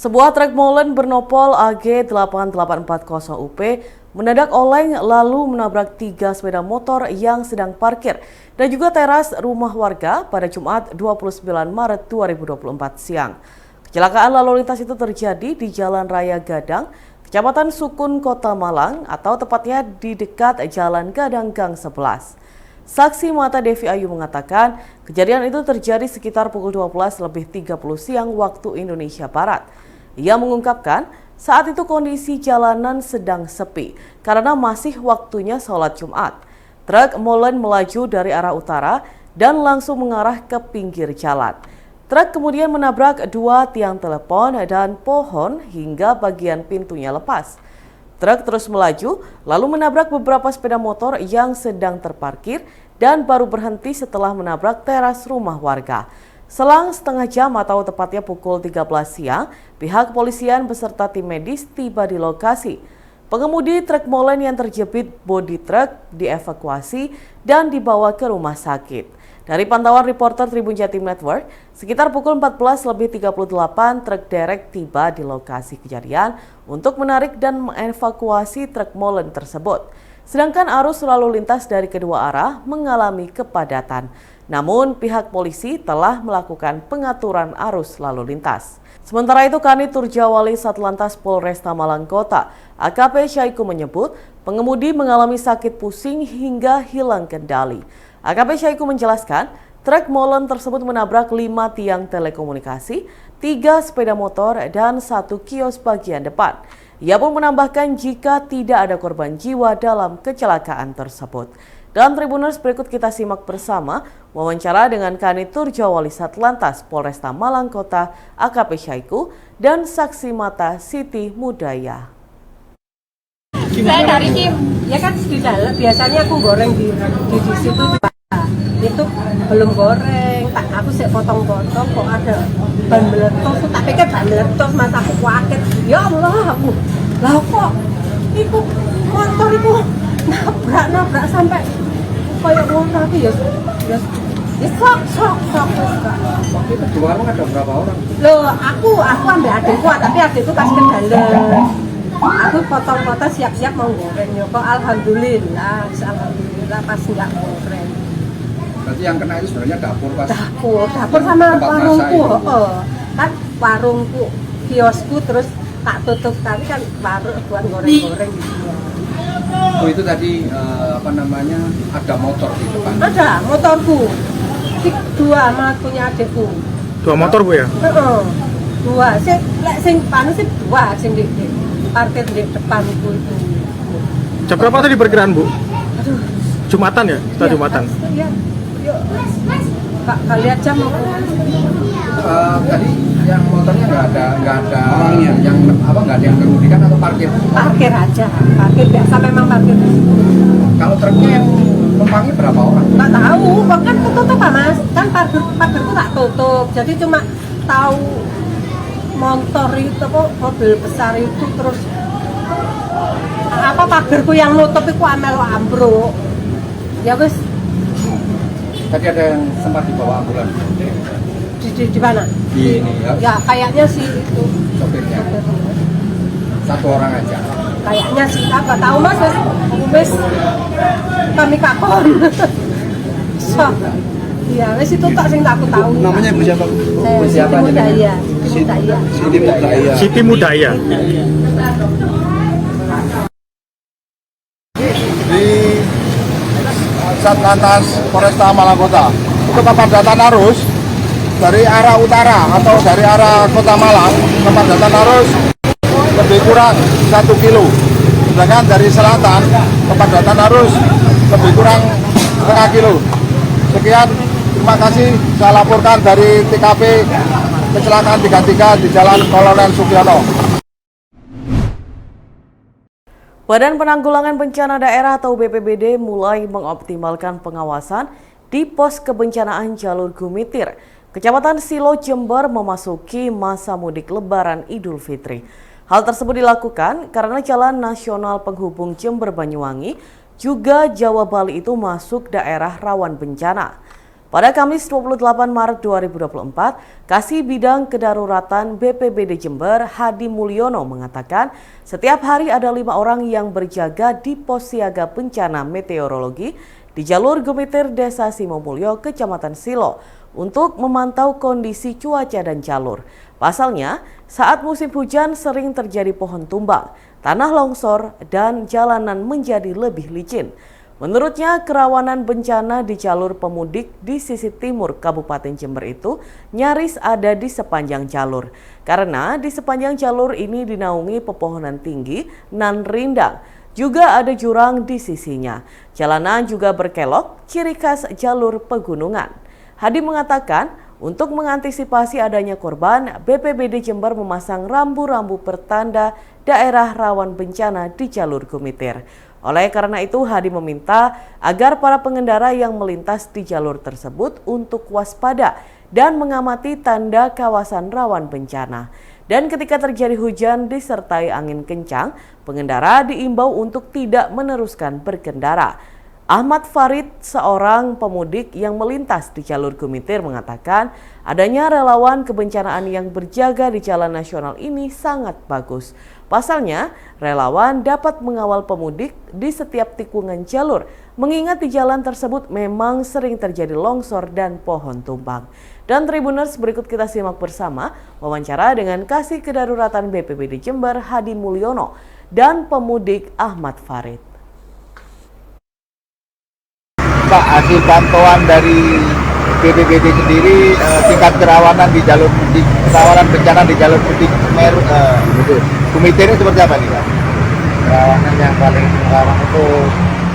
Sebuah truk molen bernopol AG 8840UP mendadak oleng lalu menabrak 3 sepeda motor yang sedang parkir dan juga teras rumah warga pada Jumat 29 Maret 2024 siang. Kecelakaan lalu lintas itu terjadi di Jalan Raya Gadang, Kecamatan Sukun, Kota Malang, atau tepatnya di dekat Jalan Gadang Gang 11. Saksi mata Devi Ayu mengatakan kejadian itu terjadi sekitar pukul 12.30 siang waktu Indonesia Barat. Ia mengungkapkan saat itu kondisi jalanan sedang sepi karena masih waktunya sholat Jumat. Truk molen melaju dari arah utara dan langsung mengarah ke pinggir jalan. Truk kemudian menabrak 2 tiang telepon dan pohon hingga bagian pintunya lepas. Truk terus melaju lalu menabrak beberapa sepeda motor yang sedang terparkir dan baru berhenti setelah menabrak teras rumah warga. Selang setengah jam atau tepatnya pukul 13 siang, pihak kepolisian beserta tim medis tiba di lokasi. Pengemudi truk molen yang terjepit bodi truk dievakuasi dan dibawa ke rumah sakit. Dari pantauan reporter Tribun Jatim Network, sekitar pukul 14.38 truk derek tiba di lokasi kejadian untuk menarik dan mengevakuasi truk molen tersebut. Sedangkan arus lalu lintas dari kedua arah mengalami kepadatan. Namun pihak polisi telah melakukan pengaturan arus lalu lintas. Sementara itu Kanit Turjawali Satlantas Polresta Malang Kota, AKP Syaiku menyebut pengemudi mengalami sakit pusing hingga hilang kendali. AKP Syaiku menjelaskan truk molen tersebut menabrak 5 tiang telekomunikasi, 3 sepeda motor, dan 1 kios bagian depan. Ia pun menambahkan jika tidak ada korban jiwa dalam kecelakaan tersebut. Dalam Tribuners berikut kita simak bersama wawancara dengan Kanit Turjawali Satlantas Polresta Malang Kota AKP Syaiku dan saksi mata Siti Mudaya. Saya dari Kim, ya kan di dalam biasanya aku goreng di situ itu belum goreng, aku sih potong-potong kok ada ban meletus, tak pikir ban meletus mas aku kaget, ya Allah aku, lah kok itu motor itu nabrak sampai kayak motor aku ya sok. Itu di warung ada berapa orang? Loh aku ambil adikku, tapi adikku kasih ke dalam. Aku potong-potong siap-siap mau goreng, ya kok alhamdulillah pas nggak goreng. Berarti yang kena itu sebenarnya dapur pas? Dapur sama warungku, kan warungku, kiosku terus tak tutup tapi kan warung buat goreng-goreng gitu. Oh itu tadi ada motor di depan? Ada motorku, 2 sama punya adikku. 2 motor Bu ya? 2, sing panas sih 2 sing di parkir di depanku itu. Jam berapa tadi perkiraan Bu? Aduh. Jumatan ya? Setelah Jumatan? Iya. Yuk, Kak lihat jam aku. Tadi yang motornya nggak ada orangnya, nggak ada yang kemudikan atau parkir? Parkir aja, parkir biasa memang parkir. Kalau truknya yang numpangnya berapa orang? Nggak tahu, kan tutup mas, kan parkirku tak tutup, jadi cuma tahu motor itu kok mobil besar itu terus pagerku yang nutup itu amelo ambruk. Ya wes. Tadi ada yang sempat dibawa ambulan? Di mana? Di ini ya? Ya kayaknya sih itu Sopirnya? 1 orang aja? Kayaknya sih, apa tahu mas, wes kami kakon. So, iya, wes itu tak sing aku tahu. Namanya Ibu siapa? Siapa Mudaya. Siti Mudaya. Siti Mudaya. Di Satlantas Polresta Malang Kota untuk kepadatan arus dari arah utara atau dari arah Kota Malang, kepadatan arus lebih kurang 1 kilo, sedangkan dari selatan kepadatan arus lebih kurang setengah kilo. Sekian, terima kasih, saya laporkan dari TKP kecelakaan 33 di Jalan Kolonel Sugiono. Badan Penanggulangan Bencana Daerah atau BPBD mulai mengoptimalkan pengawasan di pos kebencanaan Jalur Gumitir, Kecamatan Silo, Jember memasuki masa mudik Lebaran Idul Fitri. Hal tersebut dilakukan karena Jalan Nasional Penghubung Jember Banyuwangi juga Jawa Bali itu masuk daerah rawan bencana. Pada Kamis 28 Maret 2024, Kasih Bidang Kedaruratan BPBD Jember Hadi Mulyono mengatakan setiap hari ada 5 orang yang berjaga di pos siaga bencana meteorologi di jalur Gumitir Desa Simomulyo, Kecamatan Silo untuk memantau kondisi cuaca dan jalur. Pasalnya, saat musim hujan sering terjadi pohon tumbang, tanah longsor, dan jalanan menjadi lebih licin. Menurutnya, kerawanan bencana di jalur pemudik di sisi timur Kabupaten Jember itu nyaris ada di sepanjang jalur. Karena di sepanjang jalur ini dinaungi pepohonan tinggi nan rindang. Juga ada jurang di sisinya. Jalanan juga berkelok, ciri khas jalur pegunungan. Hadi mengatakan, untuk mengantisipasi adanya korban, BPBD Jember memasang rambu-rambu pertanda daerah rawan bencana di jalur Gumitir. Oleh karena itu, Hadi meminta agar para pengendara yang melintas di jalur tersebut untuk waspada dan mengamati tanda kawasan rawan bencana. Dan ketika terjadi hujan disertai angin kencang, pengendara diimbau untuk tidak meneruskan berkendara. Ahmad Farid, seorang pemudik yang melintas di jalur Gumitir, mengatakan adanya relawan kebencanaan yang berjaga di jalan nasional ini sangat bagus. Pasalnya, relawan dapat mengawal pemudik di setiap tikungan jalur, mengingat di jalan tersebut memang sering terjadi longsor dan pohon tumbang. Dan Tribuners, berikut kita simak bersama wawancara dengan Kasih Kedaruratan BPBD Jember Hadi Mulyono dan pemudik Ahmad Farid. Pak, hasil pantauan dari BPBD sendiri tingkat kerawanan di jalur mudik, kerawanan bencana di jalur mudik Gumitir ini seperti apa nih Pak? Kerawanan yang paling rawan itu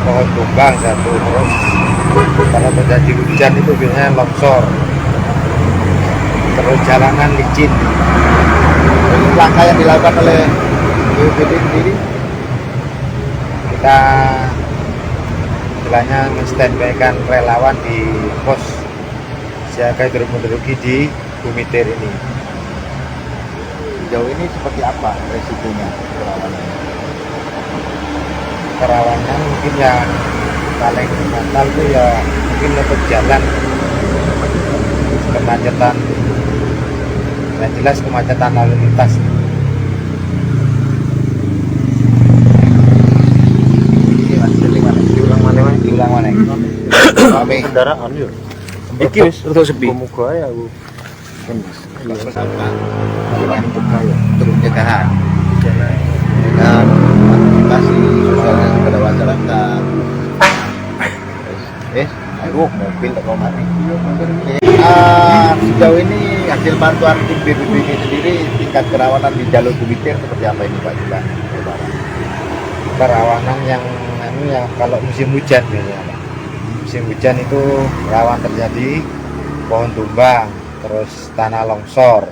pohon tumbang satu, terus kalau terjadi hujan itu biasanya longsor, terus jalanan licin. Langkah yang dilakukan oleh BPBD sendiri, Kita istilahnya men-standby-kan relawan di pos siaga hidrometeorologi di Gumitir ini. sejauh ini seperti apa resikonya kerawanan? Kerawanan mungkin yang paling fatal itu ya mungkin untuk jalan, kemacetan, yang jelas kemacetan lalu lintas. Diulang mana? Rame kendaraan ya. Iki untuk sepi. Muga ya Bu. Untuk pencegahan dan antisipasi sosialisasi kepada masyarakat. Mobil atau mati. Sejauh ini hasil pantauan tim BPBD sendiri tingkat kerawanan di jalur Gumitir seperti apa ini Pak Julan? Kerawanan yang kalau musim hujan biasanya Pak. Musim hujan itu rawan terjadi pohon tumbang, terus tanah longsor,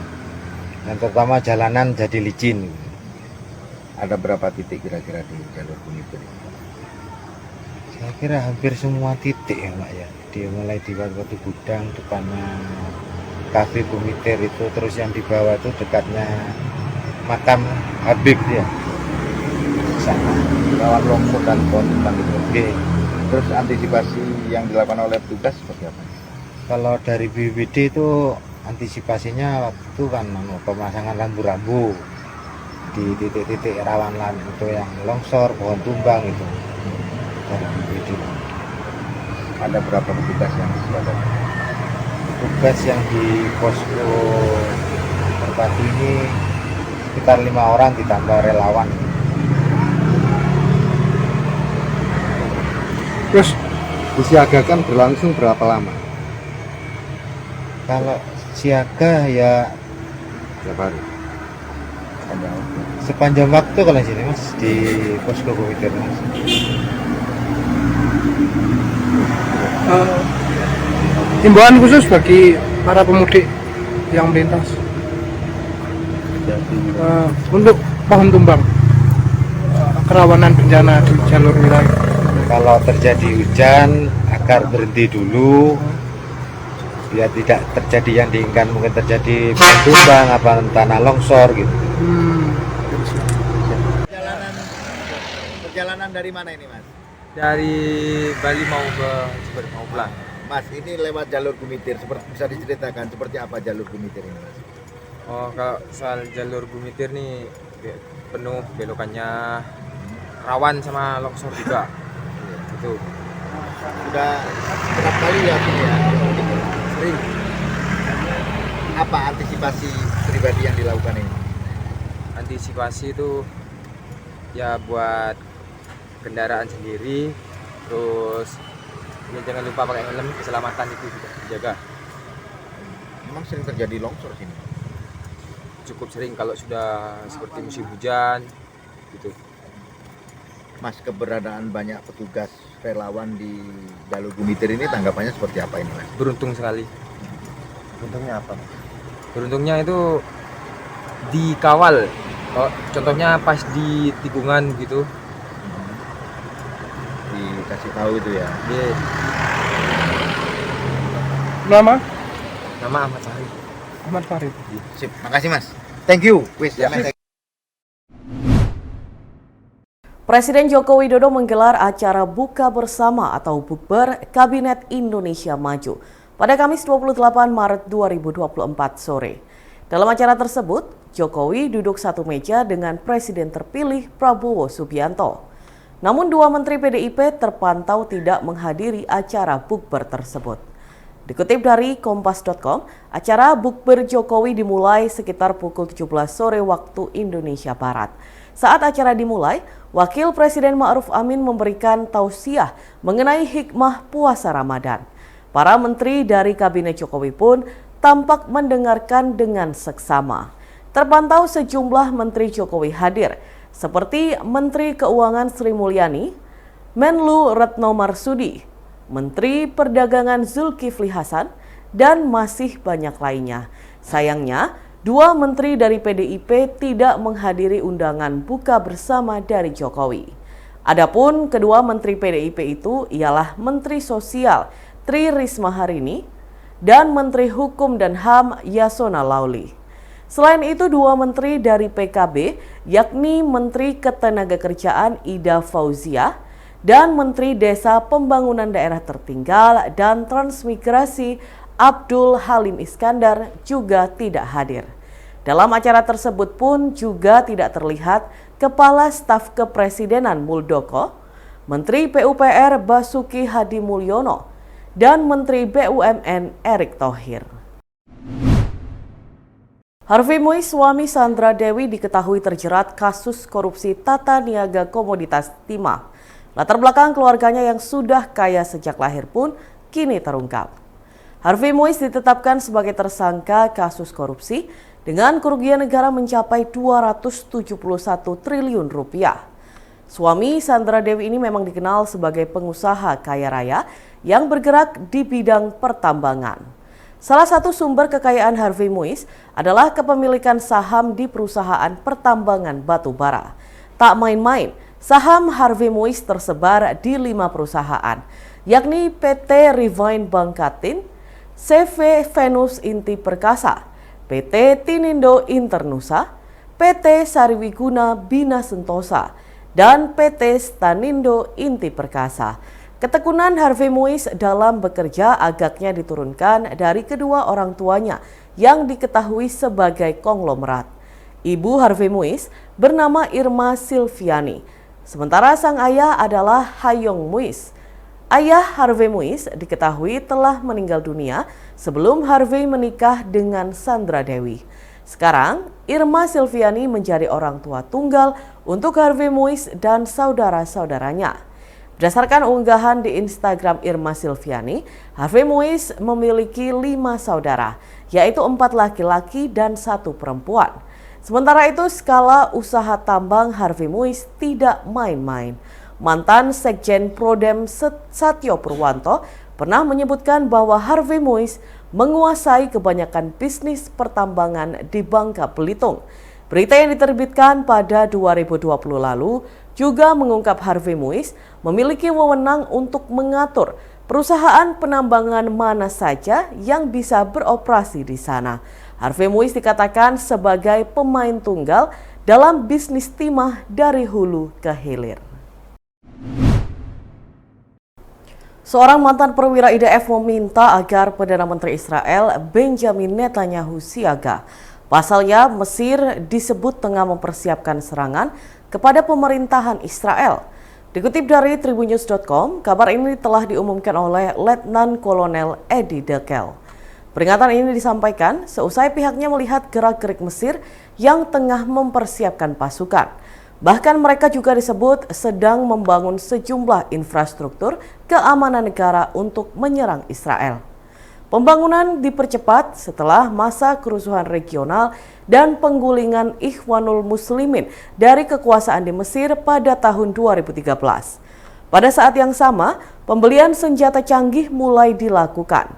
dan terutama jalanan jadi licin. Ada berapa titik kira-kira di jalur Gumitir? Saya kira hampir semua titik ya Pak ya. Dia mulai di Batu Gudang depannya Kafe Gumitir itu, terus yang di bawah itu dekatnya makam Habib ya. Sana rawan longsor dan pohon tumbang itu. Oke. Terus antisipasi yang dilakukan oleh petugas seperti apa? Kalau dari BPBD itu antisipasinya waktu itu kan pemasangan rambu-rambu di titik-titik rawan itu yang longsor, pohon tumbang itu dari BPBD. Ada berapa petugas yang ada? Tugas yang di posko Merpati ini sekitar 5 orang ditambah relawan. Terus disiagakan berlangsung berapa lama? Kalau siaga ya Berapa hari? sepanjang waktu kalau sini Mas di posko Gumitir Mas. Himbauan khusus bagi para pemudik yang melintas untuk pohon tumbang, kerawanan bencana di jalur wilayah. Kalau terjadi hujan agar berhenti dulu biar tidak terjadi yang diinginkan, mungkin terjadi pohon tumbang apa tanah longsor gitu. Perjalanan dari mana ini Mas? Dari Bali mau ke Jember, mau pulang. Mas, ini lewat jalur Gumitir, bisa diceritakan seperti apa jalur Gumitir ini, Mas? Oh, kalau soal jalur Gumitir nih penuh belokannya, rawan sama longsor juga. Gitu. Sudah berapa kali ya ini ya? Sering. Apa antisipasi pribadi yang dilakukan ini? Antisipasi itu ya buat kendaraan sendiri, terus ya jangan lupa pakai helm, keselamatan itu juga dijaga. Memang sering terjadi longsor sini. Cukup sering kalau sudah seperti musim hujan gitu. Mas, keberadaan banyak petugas relawan di jalur Gumitir ini tanggapannya seperti apa ini, Mas? Beruntung sekali. Untungnya apa, Mas? Beruntungnya itu dikawal. Oh, contohnya pas di tikungan gitu. Dikasih tahu itu ya. Dia Nama? nama Ahmad Sari. Ahmad Farid. Sip, makasih Mas. Thank you. Wis, Ya. Presiden Joko Widodo menggelar acara buka bersama atau bukber Kabinet Indonesia Maju pada Kamis 28 Maret 2024 sore. Dalam acara tersebut, Jokowi duduk satu meja dengan Presiden terpilih Prabowo Subianto. Namun dua Menteri PDIP terpantau tidak menghadiri acara bukber tersebut. Dikutip dari Kompas.com, acara bukber Jokowi dimulai sekitar pukul 17 sore waktu Indonesia Barat. Saat acara dimulai, Wakil Presiden Ma'ruf Amin memberikan tausiah mengenai hikmah puasa Ramadan. Para menteri dari Kabinet Jokowi pun tampak mendengarkan dengan seksama. Terpantau sejumlah Menteri Jokowi hadir, seperti Menteri Keuangan Sri Mulyani, Menlu Retno Marsudi, Menteri Perdagangan Zulkifli Hasan, dan masih banyak lainnya. Sayangnya, dua menteri dari PDIP tidak menghadiri undangan buka bersama dari Jokowi. Adapun kedua menteri PDIP itu ialah Menteri Sosial Tri Risma Harini dan Menteri Hukum dan HAM Yasona Lauli. Selain itu, dua menteri dari PKB, yakni Menteri Ketenagakerjaan Ida Fauzia dan Menteri Desa Pembangunan Daerah Tertinggal dan Transmigrasi Abdul Halim Iskandar juga tidak hadir. Dalam acara tersebut pun juga tidak terlihat Kepala Staf Kepresidenan Muldoko, Menteri PUPR Basuki Hadi Mulyono, dan Menteri BUMN Erick Thohir. Harvey Muiz, suami Sandra Dewi, diketahui terjerat kasus korupsi tata niaga komoditas timah. Latar belakang keluarganya yang sudah kaya sejak lahir pun kini terungkap. Harvey Muiz ditetapkan sebagai tersangka kasus korupsi dengan kerugian negara mencapai 271 triliun rupiah. Suami Sandra Dewi ini memang dikenal sebagai pengusaha kaya raya yang bergerak di bidang pertambangan. Salah satu sumber kekayaan Harvey Muiz adalah kepemilikan saham di perusahaan pertambangan batu bara. Tak main-main, saham Harvey Muiz tersebar di 5 perusahaan, yakni PT Refine Bangkatin, CV Venus Inti Perkasa, PT Tinindo Internusa, PT Sariwiguna Bina Sentosa, dan PT Stanindo Inti Perkasa. Ketekunan Harvey Muiz dalam bekerja agaknya diturunkan dari kedua orang tuanya yang diketahui sebagai konglomerat. Ibu Harvey Muiz bernama Irma Silviani, sementara sang ayah adalah Hayong Muiz. Ayah Harvey Muiz diketahui telah meninggal dunia sebelum Harvey menikah dengan Sandra Dewi. Sekarang, Irma Silviani menjadi orang tua tunggal untuk Harvey Muiz dan saudara-saudaranya. Berdasarkan unggahan di Instagram Irma Silviani, Harvey Muiz memiliki 5 saudara, yaitu 4 laki-laki dan 1 perempuan. Sementara itu, skala usaha tambang Harvey Muiz tidak main-main. Mantan Sekjen Prodem Satyo Purwanto pernah menyebutkan bahwa Harvey Muiz menguasai kebanyakan bisnis pertambangan di Bangka Belitung. Berita yang diterbitkan pada 2020 lalu juga mengungkap Harvey Muiz memiliki wewenang untuk mengatur perusahaan penambangan mana saja yang bisa beroperasi di sana. Harvey Muiz dikatakan sebagai pemain tunggal dalam bisnis timah dari hulu ke hilir. Seorang mantan perwira IDF meminta agar Perdana Menteri Israel Benjamin Netanyahu siaga. Pasalnya, Mesir disebut tengah mempersiapkan serangan kepada pemerintahan Israel. Dikutip dari tribunnews.com, kabar ini telah diumumkan oleh Letnan Kolonel Edi Dekel. Peringatan ini disampaikan seusai pihaknya melihat gerak-gerik Mesir yang tengah mempersiapkan pasukan. Bahkan mereka juga disebut sedang membangun sejumlah infrastruktur keamanan negara untuk menyerang Israel. Pembangunan dipercepat setelah masa kerusuhan regional dan penggulingan Ikhwanul Muslimin dari kekuasaan di Mesir pada tahun 2013. Pada saat yang sama, pembelian senjata canggih mulai dilakukan.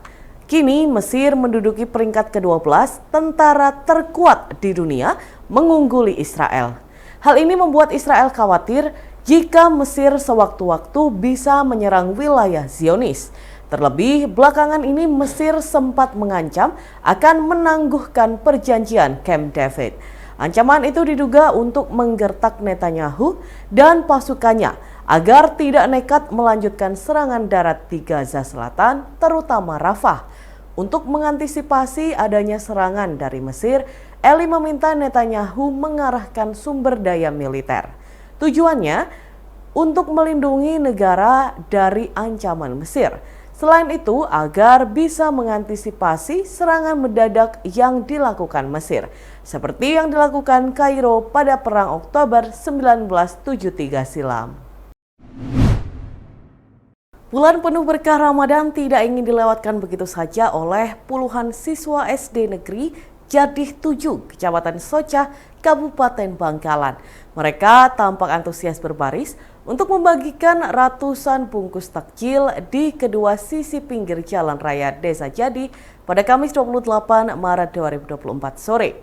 Kini Mesir menduduki peringkat ke-12 tentara terkuat di dunia, mengungguli Israel. Hal ini membuat Israel khawatir jika Mesir sewaktu-waktu bisa menyerang wilayah Zionis. Terlebih, belakangan ini Mesir sempat mengancam akan menangguhkan perjanjian Camp David. Ancaman itu diduga untuk menggertak Netanyahu dan pasukannya agar tidak nekat melanjutkan serangan darat di Gaza Selatan, terutama Rafah. Untuk mengantisipasi adanya serangan dari Mesir, Eli meminta Netanyahu mengarahkan sumber daya militer. Tujuannya untuk melindungi negara dari ancaman Mesir. Selain itu, agar bisa mengantisipasi serangan mendadak yang dilakukan Mesir, seperti yang dilakukan Kairo pada Perang Oktober 1973 silam. Bulan penuh berkah Ramadan tidak ingin dilewatkan begitu saja oleh puluhan siswa SD Negeri Jadih 7, Kecamatan Socah, Kabupaten Bangkalan. Mereka tampak antusias berbaris untuk membagikan ratusan bungkus takjil di kedua sisi pinggir jalan raya Desa Jadi pada Kamis 28 Maret 2024 sore.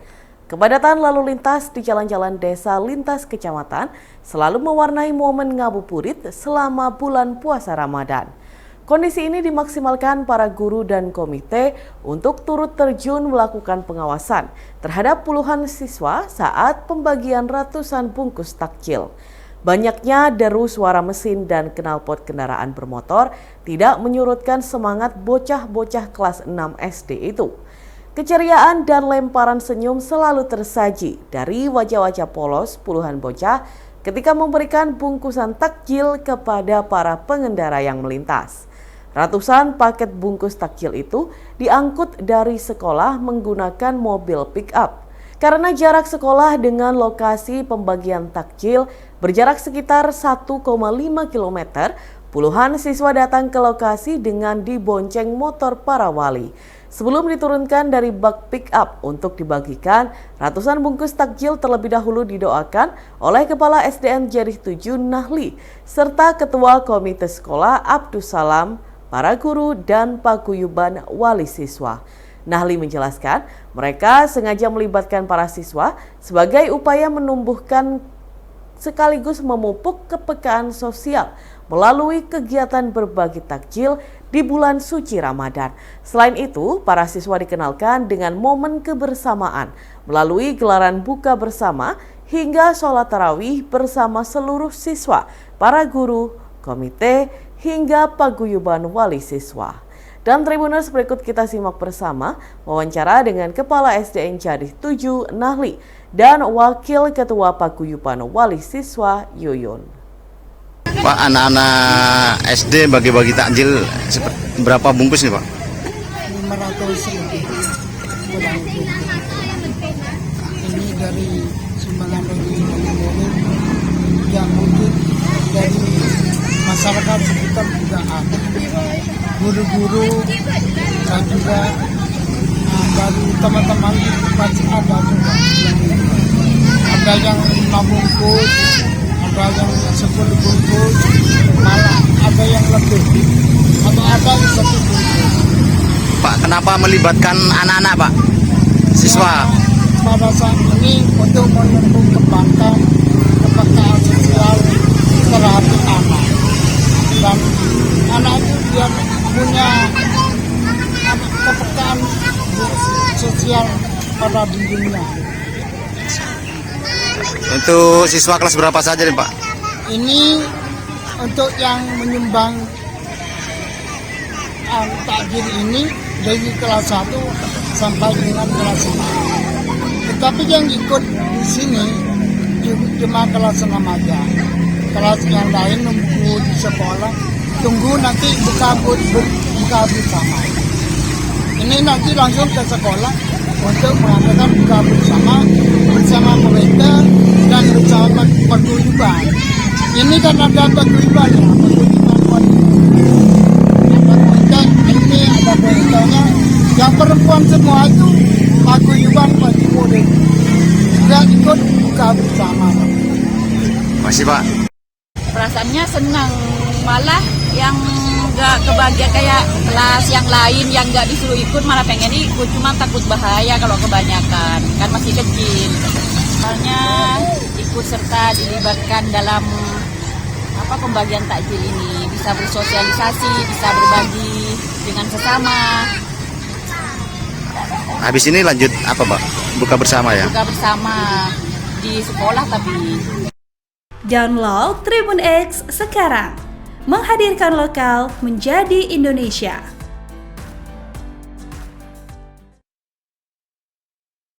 Kepadatan lalu lintas di jalan-jalan desa lintas kecamatan selalu mewarnai momen ngabuburit selama bulan puasa Ramadan. Kondisi ini dimaksimalkan para guru dan komite untuk turut terjun melakukan pengawasan terhadap puluhan siswa saat pembagian ratusan bungkus takjil. Banyaknya deru suara mesin dan knalpot kendaraan bermotor tidak menyurutkan semangat bocah-bocah kelas 6 SD itu. Keceriaan dan lemparan senyum selalu tersaji dari wajah-wajah polos puluhan bocah ketika memberikan bungkusan takjil kepada para pengendara yang melintas. Ratusan paket bungkus takjil itu diangkut dari sekolah menggunakan mobil pick-up. Karena jarak sekolah dengan lokasi pembagian takjil berjarak sekitar 1,5 km, puluhan siswa datang ke lokasi dengan dibonceng motor para wali. Sebelum diturunkan dari bak pick-up untuk dibagikan, ratusan bungkus takjil terlebih dahulu didoakan oleh Kepala SDN Jadih 7 Nahli, serta Ketua Komite Sekolah Abdus Salam, para guru dan paguyuban wali siswa. Nahli menjelaskan, mereka sengaja melibatkan para siswa sebagai upaya menumbuhkan sekaligus memupuk kepekaan sosial melalui kegiatan berbagi takjil di bulan suci Ramadan. Selain itu, para siswa dikenalkan dengan momen kebersamaan melalui gelaran buka bersama hingga sholat tarawih bersama seluruh siswa, para guru, komite, hingga paguyuban wali siswa. Dan Tribuners, berikut kita simak bersama wawancara dengan Kepala SDN Jadih 7 Nahli dan Wakil Ketua Paguyuban Wali Siswa Yuyun. Pak, anak-anak SD bagi-bagi takjil berapa bungkus nih Pak? 500 lebih. Ini dari sumbangan dari murid yang mungkin dari masyarakat sekitar juga ada. Guru-guru dan juga dari teman-teman masih ada juga. Ada yang 5 bungkus, ada yang 10 bungkus, malah ada yang lebih, atau ada yang 1 bungkus. Pak, kenapa melibatkan anak-anak Pak? Siswa? Ya, pada saat ini untuk menumbuh kembangkan kepekaan sosial terhadap anak. Dan anak itu dia punya kepekaan sosial pada dirinya. Untuk siswa kelas berapa saja nih Pak? Ini untuk yang menyumbang takjil ini dari kelas 1 sampai dengan kelas 6. Tetapi yang ikut di sini cuma kelas 6 aja. Kelas yang lain nunggu di sekolah, tunggu nanti buka bersama. Ini nanti langsung ke sekolah untuk mengadakan buka bersama mereka dan bersama paguyuban. Ini kan ada paguyuban ya, ini ada beritanya yang perempuan semua itu paguyuban pagi muda juga ikut buka bersama. Masih Pak. Perasaannya senang, malah yang nggak kebahagiaan kayak kelas yang lain yang nggak disuruh ikut malah pengen ikut, cuma takut bahaya kalau kebanyakan, kan masih kecil. Soalnya ikut serta dilibatkan dalam pembagian takjil ini, bisa bersosialisasi, bisa berbagi dengan sesama. Habis ini lanjut apa Pak? Buka bersama ya? Buka bersama di sekolah tapi. Download Tribun X sekarang, menghadirkan lokal menjadi Indonesia.